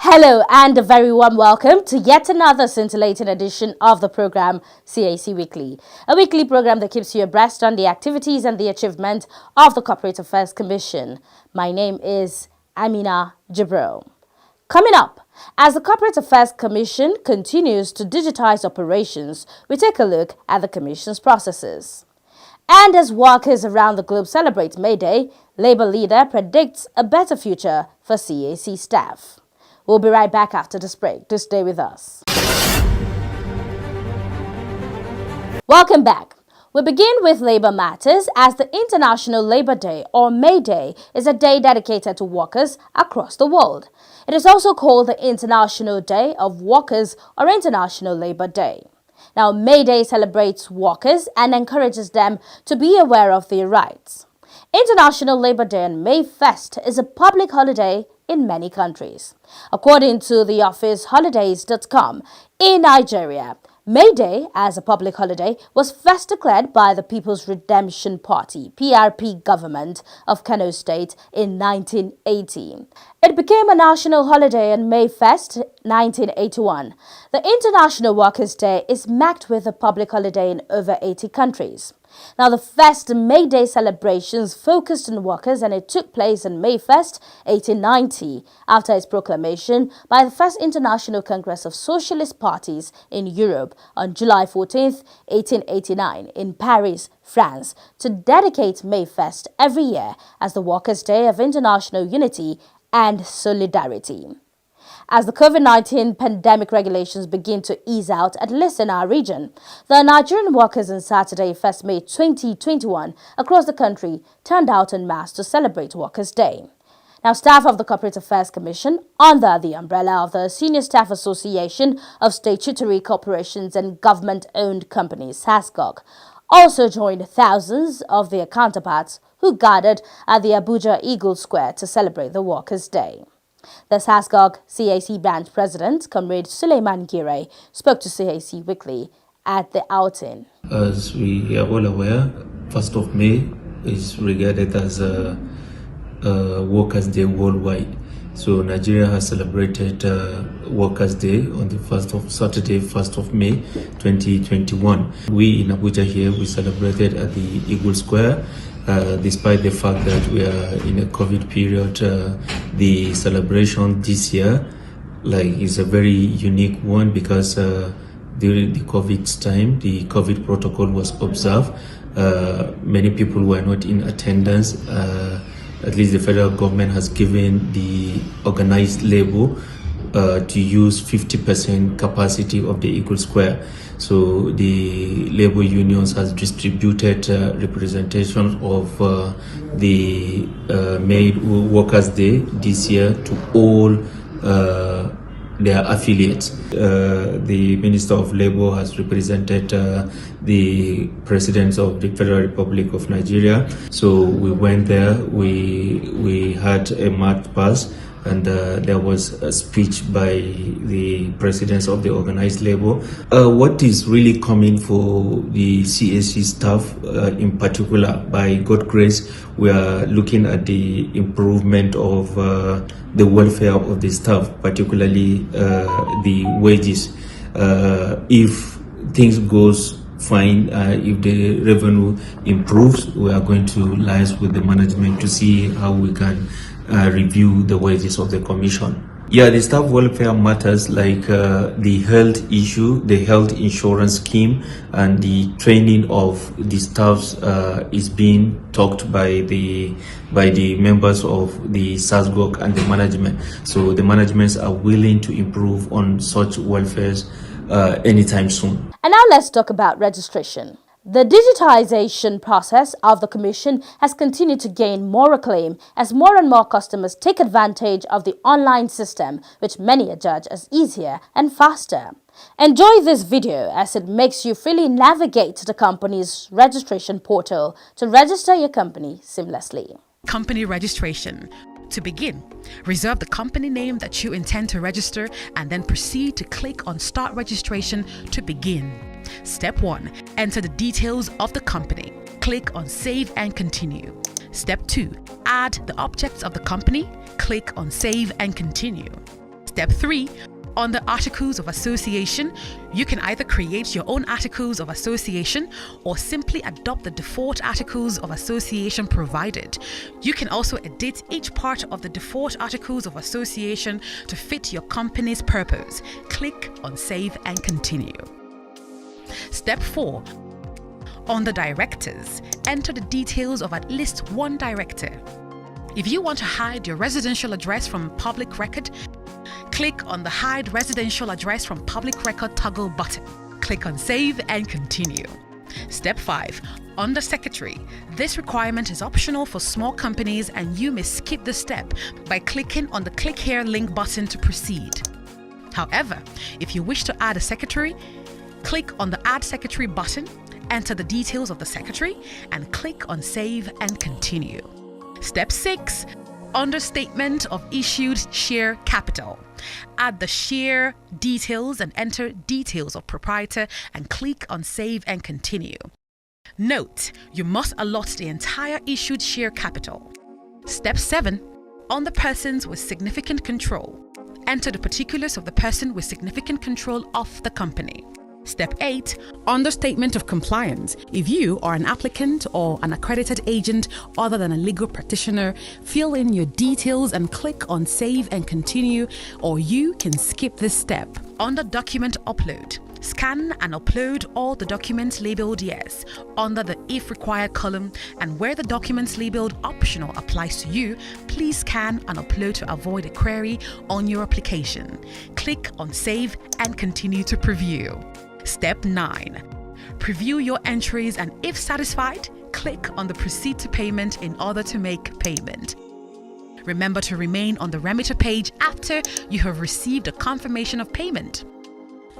Hello and a very warm welcome to yet another scintillating edition of the program CAC Weekly, a weekly program that keeps you abreast on the activities and the achievement of the Corporate Affairs Commission. My name is Amina Jibril. Coming up, as the Corporate Affairs Commission continues to digitize operations, we take a look at the Commission's processes. And as workers around the globe celebrate May Day, Labour leader predicts a better future for CAC staff. We'll be right back after this break. Do stay with us. Welcome back. We begin with Labour matters as the International Labour Day or May Day is a day dedicated to workers across the world. It is also called the International Day of Workers or International Labour Day. Now, May Day celebrates workers and encourages them to be aware of their rights. International Labour Day and May Fest is a public holiday in many countries. According to the office holidays.com, in Nigeria, May Day as a public holiday was first declared by the People's Redemption Party (PRP) government of Kano State in 1980. It became a national holiday on May 1st, 1981. The International Workers' Day is marked with a public holiday in over 80 countries. Now, the first May Day celebrations focused on workers and it took place on May 1st, 1890, after its proclamation by the First International Congress of Socialist Parties in Europe on July 14th, 1889 in Paris, France, to dedicate May 1st every year as the Workers' Day of International Unity and Solidarity. As the COVID-19 pandemic regulations begin to ease out, at least in our region, the Nigerian workers on Saturday, 1st May 2021, across the country turned out en masse to celebrate Workers' Day. Now, staff of the Corporate Affairs Commission, under the umbrella of the Senior Staff Association of Statutory Corporations and Government-Owned Companies, SASCOC, also joined thousands of their counterparts who gathered at the Abuja Eagle Square to celebrate the Workers' Day. The SASCOC CAC branch president, Comrade Suleiman Gire, spoke to CAC Weekly at the outing. As we are all aware, 1st of May is regarded as a Workers' Day worldwide. So Nigeria has celebrated Workers' Day on the Saturday, 1st of May 2021. We in Abuja here, we celebrated at the Eagle Square. Despite the fact that we are in a COVID period, the celebration this year is a very unique one because during the COVID time, the COVID protocol was observed. Many people were not in attendance. At least the federal government has given the organized labor to use 50% capacity of the Eagle Square. So the labor unions has distributed representation of the May Workers' Day this year to all their affiliates. The Minister of Labor has represented the President of the Federal Republic of Nigeria. So we went there, we had a march pass, and there was a speech by the presidents of the organized labor. What is really coming for the CAC staff in particular, by God's grace, we are looking at the improvement of the welfare of the staff, particularly the wages. If things goes fine, if the revenue improves, we are going to liaise with the management to see how we can review the wages of the commission. Yeah, the staff welfare matters like the health issue, the health insurance scheme, and the training of the staffs is being talked by the members of the SASGOC and the management. So the managements are willing to improve on such welfares anytime soon. And now let's talk about registration. The digitization process of the Commission has continued to gain more acclaim as more and more customers take advantage of the online system, which many judge as easier and faster. Enjoy this video as it makes you freely navigate to the company's registration portal to register your company seamlessly. Company registration. To begin, reserve the company name that you intend to register and then proceed to click on Start Registration to begin. Step 1. Enter the details of the company. Click on Save and Continue. Step 2. Add the objects of the company. Click on Save and Continue. Step 3. Under Articles of Association, you can either create your own Articles of Association or simply adopt the default Articles of Association provided. You can also edit each part of the default Articles of Association to fit your company's purpose. Click on Save and Continue. Step 4. On the Directors, enter the details of at least one director. If you want to hide your residential address from public record, click on the Hide Residential Address from Public Record toggle button. Click on Save and Continue. Step 5. Under Secretary, this requirement is optional for small companies and you may skip the step by clicking on the Click Here link button to proceed. However, if you wish to add a secretary, click on the Add Secretary button, enter the details of the secretary, and click on Save and Continue. Step 6. Under Statement of Issued Share Capital, add the share details and enter details of proprietor and click on Save and Continue. Note, you must allot the entire issued share capital. Step 7. On the Persons with Significant Control, enter the particulars of the person with significant control of the company. Step 8. Under Statement of Compliance, if you are an applicant or an accredited agent other than a legal practitioner, fill in your details and click on Save and Continue, or you can skip this step. Under Document Upload, scan and upload all the documents labeled Yes under the If Required column, and where the documents labeled Optional applies to you, please scan and upload to avoid a query on your application. Click on Save and Continue to preview. Step 9. Preview your entries and if satisfied, click on the Proceed to Payment in order to make payment. Remember to remain on the remitter page after you have received a confirmation of payment.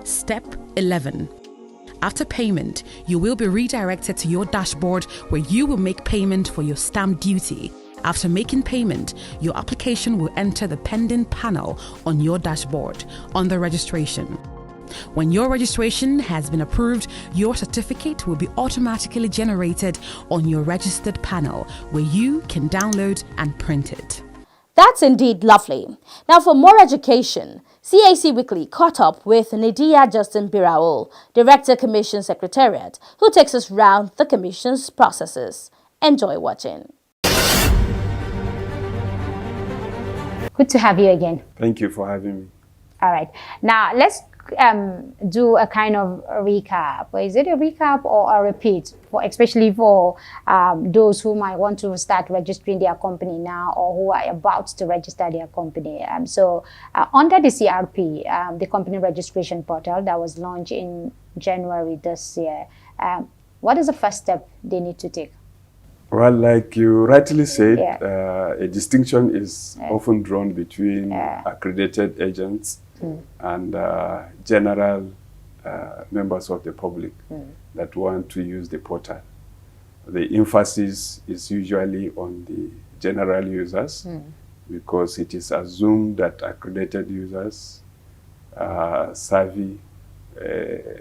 Step 11. After payment, you will be redirected to your dashboard where you will make payment for your stamp duty. After making payment, your application will enter the pending panel on your dashboard under registration. When your registration has been approved, your certificate will be automatically generated on your registered panel where you can download and print it. That's indeed lovely. Now for more education, CAC Weekly caught up with Nidia Justin Biraul, Director Commission Secretariat, who takes us round the Commission's processes. Enjoy watching. Good to have you again. Thank you for having me. All right. Now let's do a kind of recap. Is it a recap or a repeat, especially for those who might want to start registering their company now or who are about to register their company? Under the CRP, the company registration portal that was launched in January this year, what is the first step they need to take? Well, like you rightly said, a distinction is often drawn between accredited agents and general members of the public that want to use the portal. The emphasis is usually on the general users because it is assumed that accredited users are savvy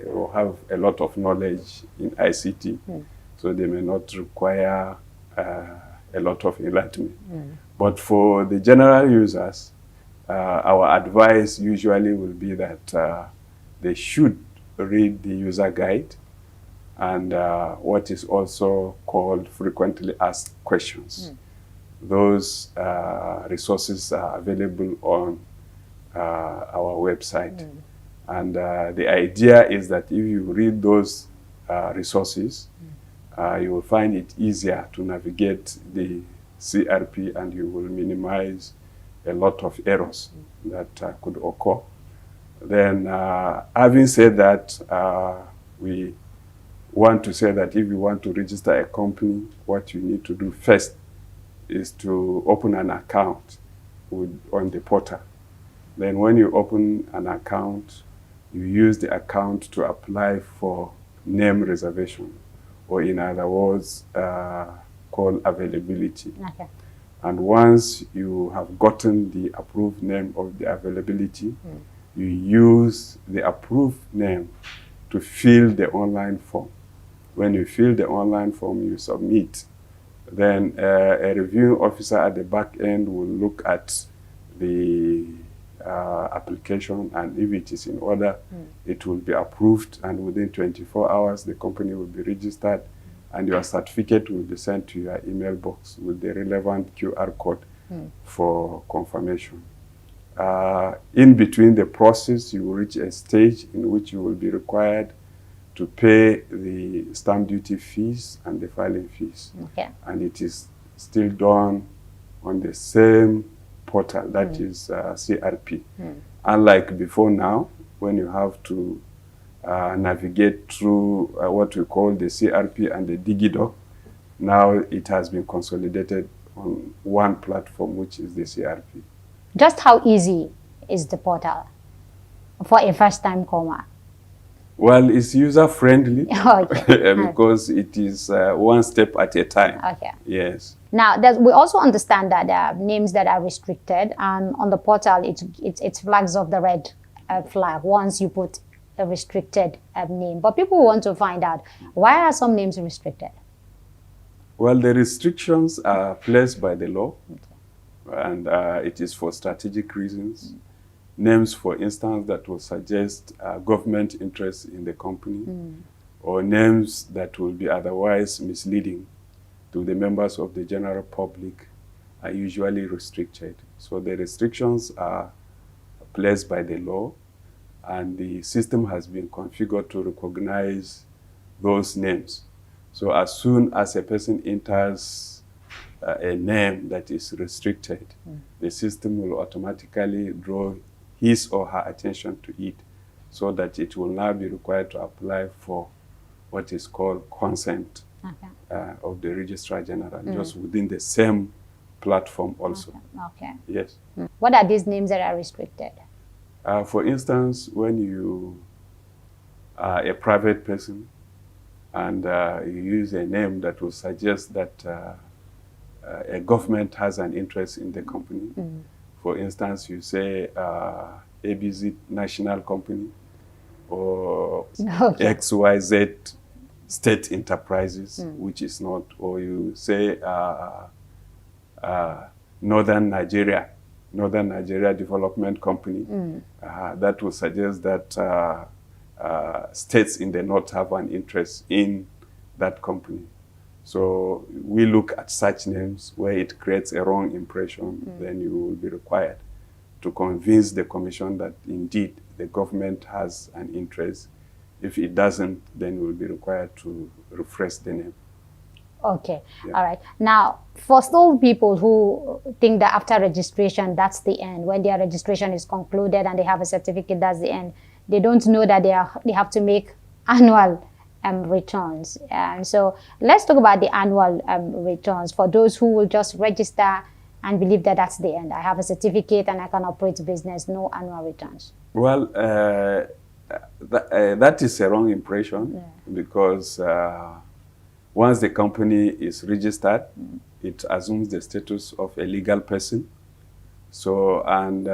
or have a lot of knowledge in ICT, so they may not require a lot of enlightenment. But for the general users, our advice usually will be that they should read the user guide and what is also called frequently asked questions. Those resources are available on our website. And the idea is that if you read those resources, you will find it easier to navigate the CRP and you will minimize a lot of errors that could occur. Then, having said that, we want to say that if you want to register a company, what you need to do first is to open an account on the portal. Then when you open an account, you use the account to apply for name reservation, or in other words, called availability. Okay. And once you have gotten the approved name of the availability, you use the approved name to fill the online form. When you fill the online form, you submit. Then a reviewing officer at the back end will look at the application, and if it is in order, it will be approved, and within 24 hours, the company will be registered, and your certificate will be sent to your email box with the relevant QR code for confirmation. In between the process, you will reach a stage in which you will be required to pay the stamp duty fees and the filing fees. Okay. And it is still done on the same portal, that is CRP. Unlike before now, when you have to navigate through what we call the CRP and the DigiDoc, now it has been consolidated on one platform, which is the CRP. Just how easy is the portal for a first-time comer? Well, it's user-friendly Okay. because it is one step at a time. Okay. Yes. Now, we also understand that there are names that are restricted, and on the portal, it flags off the red flag once you put a restricted name. But people want to find out, why are some names restricted? Well, the restrictions are placed by the law, and it is for strategic reasons. Names, for instance, that will suggest government interest in the company, or names that will be otherwise misleading to the members of the general public are usually restricted. So the restrictions are placed by the law, and the system has been configured to recognize those names. So as soon as a person enters a name that is restricted, the system will automatically draw his or her attention to it, so that it will now be required to apply for what is called consent of the Registrar General, just within the same platform also. Okay. Yes. What are these names that are restricted? For instance, when you are a private person and you use a name that will suggest that a government has an interest in the company. For instance, you say ABC National Company or XYZ State Enterprises, which is not, or you say Northern Nigeria Development Company. That will suggest that states in the north have an interest in that company. So we look at such names where it creates a wrong impression, then you will be required to convince the commission that indeed the government has an interest. If it doesn't, then you will be required to refresh the name. Okay. All right. Now, for those people who think that after registration, that's the end, when their registration is concluded and they have a certificate, that's the end, they don't know that they have to make annual returns. And so let's talk about the annual returns for those who will just register and believe that that's the end. I have a certificate and I can operate business, no annual returns. Well, that is a wrong impression, because once the company is registered, it assumes the status of a legal person. So, and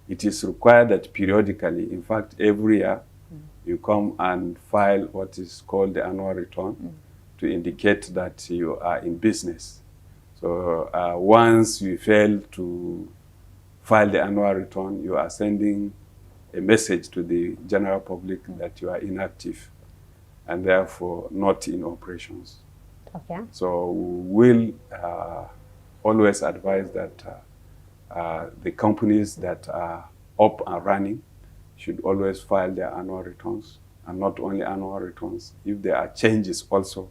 it is required that periodically, in fact, every year, you come and file what is called the annual return to indicate that you are in business. So once you fail to file the annual return, you are sending a message to the general public that you are inactive and therefore not in operations. Okay. So we'll always advise that the companies that are up and running should always file their annual returns, and not only annual returns. If there are changes also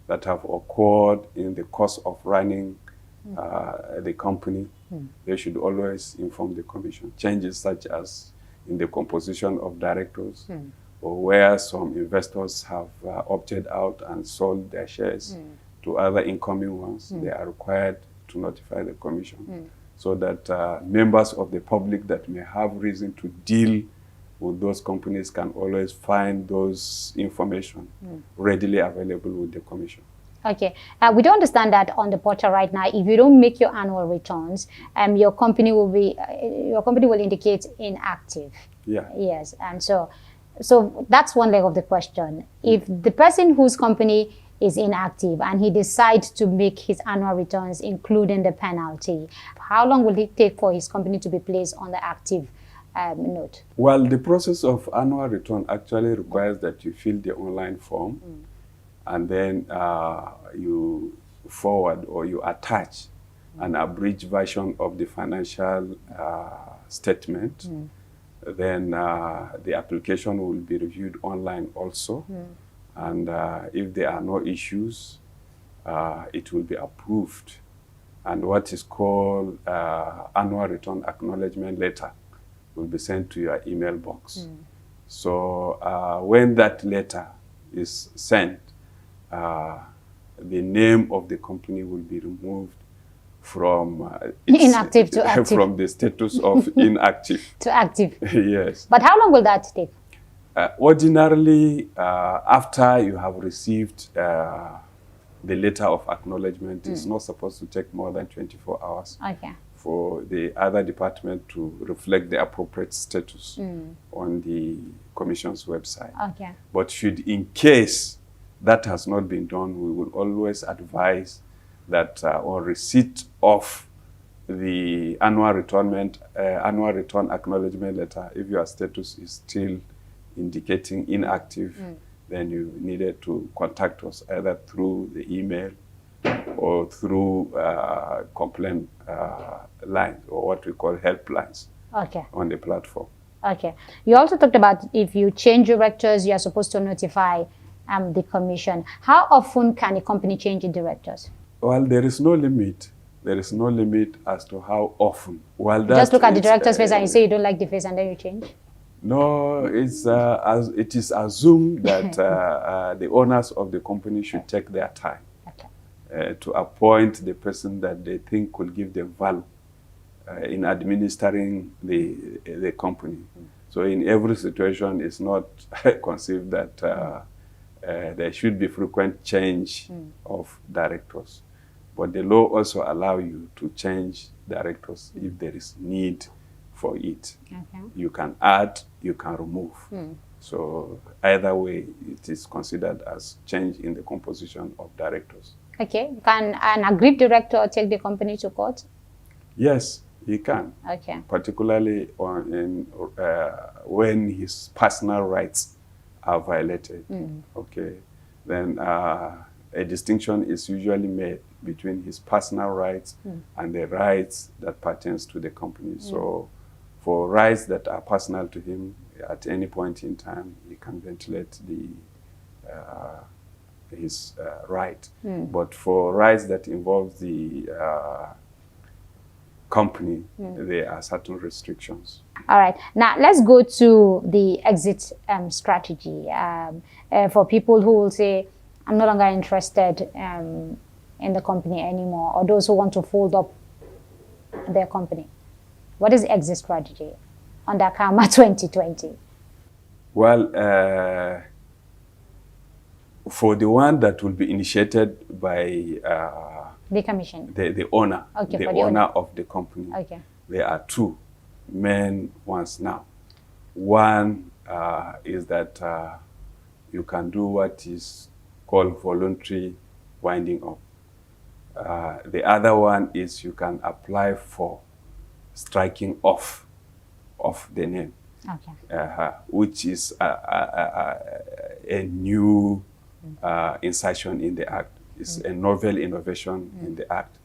that have occurred in the course of running the company, they should always inform the commission. Changes such as in the composition of directors, or where some investors have opted out and sold their shares to other incoming ones, they are required to notify the commission, so that members of the public that may have reason to deal with those companies can always find those information readily available with the commission. Okay, we don't understand that on the portal right now. If you don't make your annual returns, your company will indicate inactive. Yeah. Yes, and so that's one leg of the question. If the person whose company is inactive and he decides to make his annual returns, including the penalty, how long will it take for his company to be placed on the active note? Well, the process of annual return actually requires that you fill the online form and then you forward or you attach an abridged version of the financial statement. Then the application will be reviewed online also. And if there are no issues, it will be approved. And what is called annual return acknowledgement letter will be sent to your email box. So when that letter is sent, the name of the company will be removed from inactive to active. From the status of inactive to active. Yes. But how long will that take? Ordinarily, after you have received the letter of acknowledgement, it's not supposed to take more than 24 hours for the other department to reflect the appropriate status on the Commission's website. But should in case that has not been done, we will always advise that on receipt of the annual return acknowledgement letter, if your status is still indicating inactive, then you needed to contact us either through the email or through complaint lines, or what we call helplines on the platform. You also talked about if you change directors, you are supposed to notify the Commission. How often can a company change its directors? Well, there is no limit. There is no limit as to how often. Well, just look at the director's face and you say you don't like the face and then you change? No, it is assumed that the owners of the company should take their time to appoint the person that they think will give them value in administering the company. So in every situation, it's not conceived that there should be frequent change of directors. But the law also allows you to change directors if there is need for it. You can add, you can remove. So either way, it is considered as change in the composition of directors. Can an aggrieved director take the company to court? Yes, he can. Particularly when his personal rights are violated. Then a distinction is usually made between his personal rights and the rights that pertains to the company. So for rights that are personal to him, at any point in time, he can ventilate his right. But for rights that involve the company, there are certain restrictions. All right. Now, let's go to the exit strategy. For people who will say, I'm no longer interested in the company anymore, or those who want to fold up their company. What is the exit strategy under CAMA 2020? Well, for the one that will be initiated by the Commission, the owner, the owner of the company, there are two main ones now. One is that you can do what is called voluntary winding up. The other one is you can apply for striking off of the name, which is a new insertion in the Act. It's a novel innovation in the Act.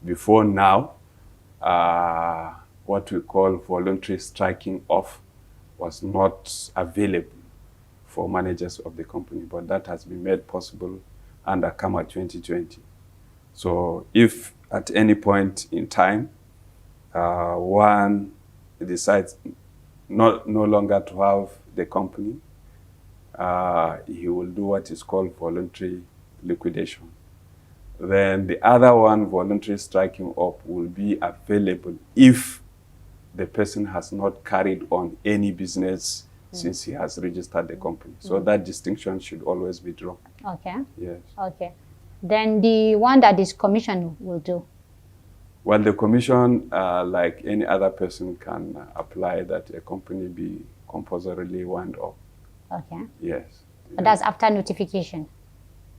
Before now, what we call voluntary striking off was not available for managers of the company, but that has been made possible under CAMA 2020. So if at any point in time, one decides no longer to have the company, he will do what is called voluntary liquidation. Then the other one, voluntary striking up, will be available if the person has not carried on any business since he has registered the company. So that distinction should always be drawn. Yes. Then the one that this Commission will do? Well, the Commission, like any other person, can apply that a company be compulsorily wound up. Yes. But that's after notification?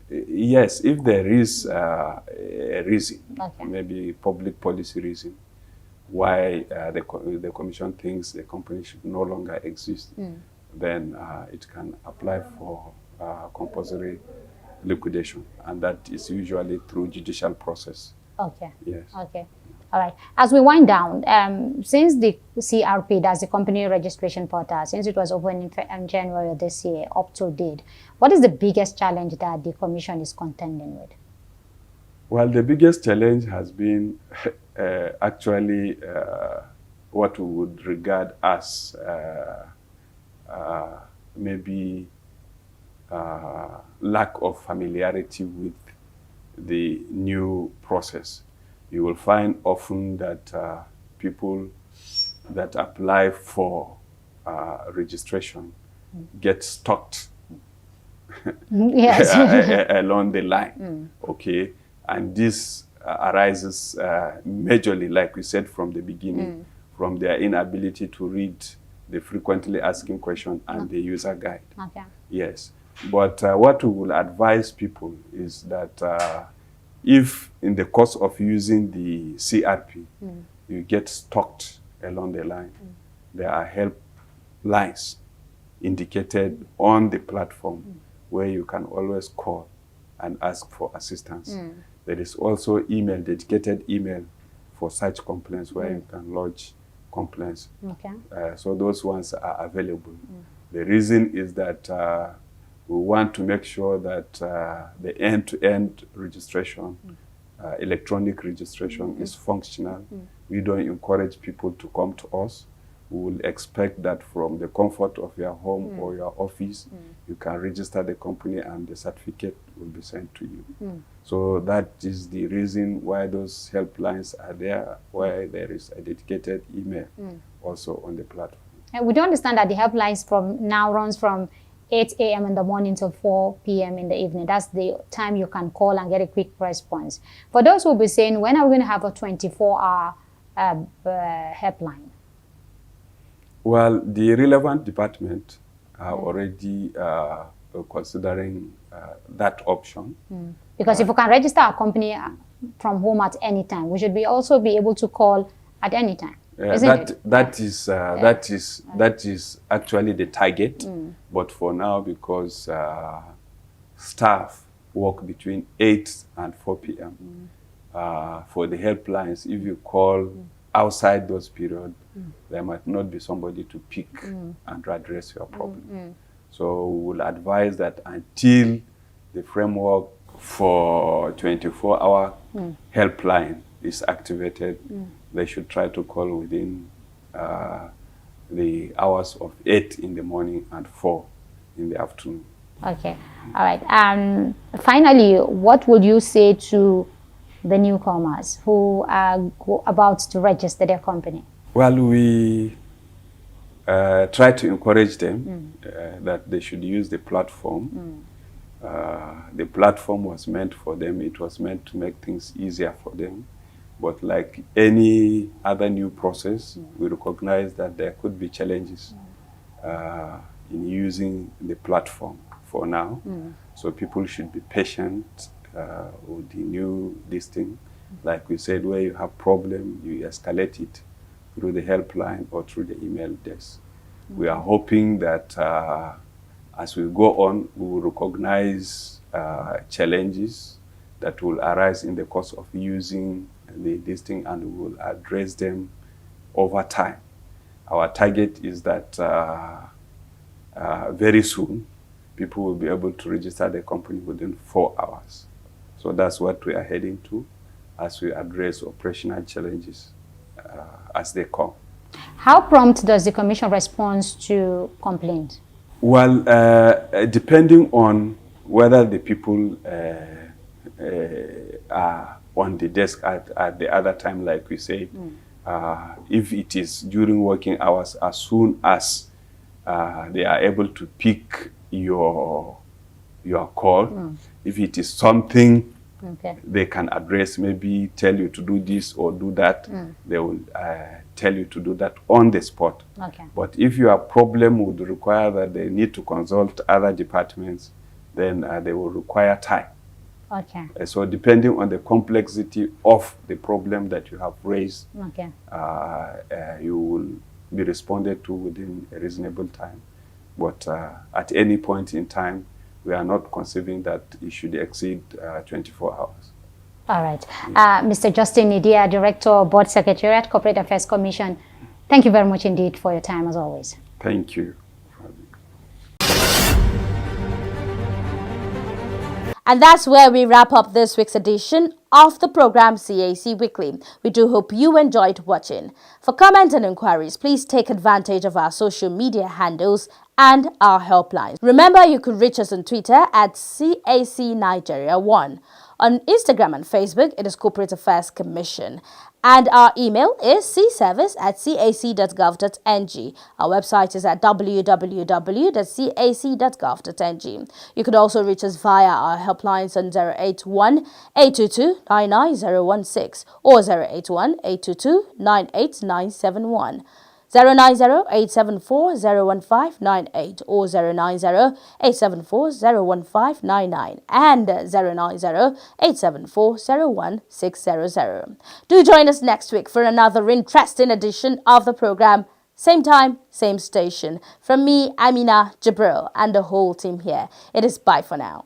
Yes, if there is a reason, Okay. maybe public policy reason, why the commission thinks the company should no longer exist, then it can apply for compulsory liquidation, and that is usually through judicial process. Okay. Yes. Okay. All right. As we wind down, since the CRP, that's the company registration portal, since it was opened in January of this year up to date, what is the biggest challenge that the commission is contending with? Well, the biggest challenge has been actually what we would regard as maybe lack of familiarity with the new process. You will find often that people that apply for registration get stuck Yes. along the line, okay? And this arises majorly, like we said from the beginning, from their inability to read the frequently asking question and the user guide. Okay. Yes, but what we will advise people is that if in the course of using the CRP, you get stuck along the line, there are help lines indicated on the platform where you can always call and ask for assistance. There is also dedicated email for such complaints where you can lodge complaints. Okay. So those ones are available. The reason is that we want to make sure that the end-to-end registration, electronic registration is functional. We don't encourage people to come to us. We will expect that from the comfort of your home or your office, you can register the company and the certificate will be sent to you. So that is the reason why those helplines are there, why there is a dedicated email also on the platform. And we do understand that the helplines from now runs from 8 a.m. in the morning till 4 p.m. in the evening. That's the time you can call and get a quick response. For those who will be saying, when are we going to have a 24-hour helpline? Well, the relevant department are already considering that option. Because if we can register a company from home at any time, we should also be able to call at any time. That is actually the target, but for now, because staff work between 8 and 4 p.m. For the helplines, if you call outside those periods, there might not be somebody to pick and address your problem. So we will advise that until the framework for 24-hour helpline is activated, they should try to call within the hours of 8 in the morning and 4 in the afternoon. Okay. All right. Finally, what would you say to the newcomers who are about to register their company? Well, we try to encourage them that they should use the platform. The platform was meant for them. It was meant to make things easier for them. But like any other new process, we recognize that there could be challenges in using the platform for now. So people should be patient with the new listing. Like we said, where you have problem, you escalate it through the helpline or through the email desk. We are hoping that as we go on, we will recognize challenges that will arise in the course of using the listing, and we will address them over time. Our target is that very soon, people will be able to register the company within 4 hours. So that's what we are heading to as we address operational challenges as they come. How prompt does the commission respond to complaints? Well, depending on whether the people are on the desk at the other time, like we said, if it is during working hours, as soon as they are able to pick your call, if it is something they can address, maybe tell you to do this or do that, they will tell you to do that on the spot. But if your problem would require that they need to consult other departments, then they will require time Okay. So depending on the complexity of the problem that you have raised, Okay. You will be responded to within a reasonable time. But at any point in time, we are not conceiving that it should exceed 24 hours. All right. Mr. Justin Nidia, Director, Board Secretariat, Corporate Affairs Commission, thank you very much indeed for your time as always. Thank you. And that's where we wrap up this week's edition of the program CAC Weekly. We do hope you enjoyed watching. For comments and inquiries, please take advantage of our social media handles and our helplines. Remember, you could reach us on Twitter at CAC Nigeria 1. On Instagram and Facebook, it is Corporate Affairs Commission. And our email is cservice@cac.gov.ng. Our website is at www.cac.gov.ng. You could also reach us via our helplines on 081-822-99016 or 081-822-98971. 090-874-01598 or 090-874-01599 and 090-874-01600. Do join us next week for another interesting edition of the program. Same time, same station. From me, Amina Jabril, and the whole team here, it is bye for now.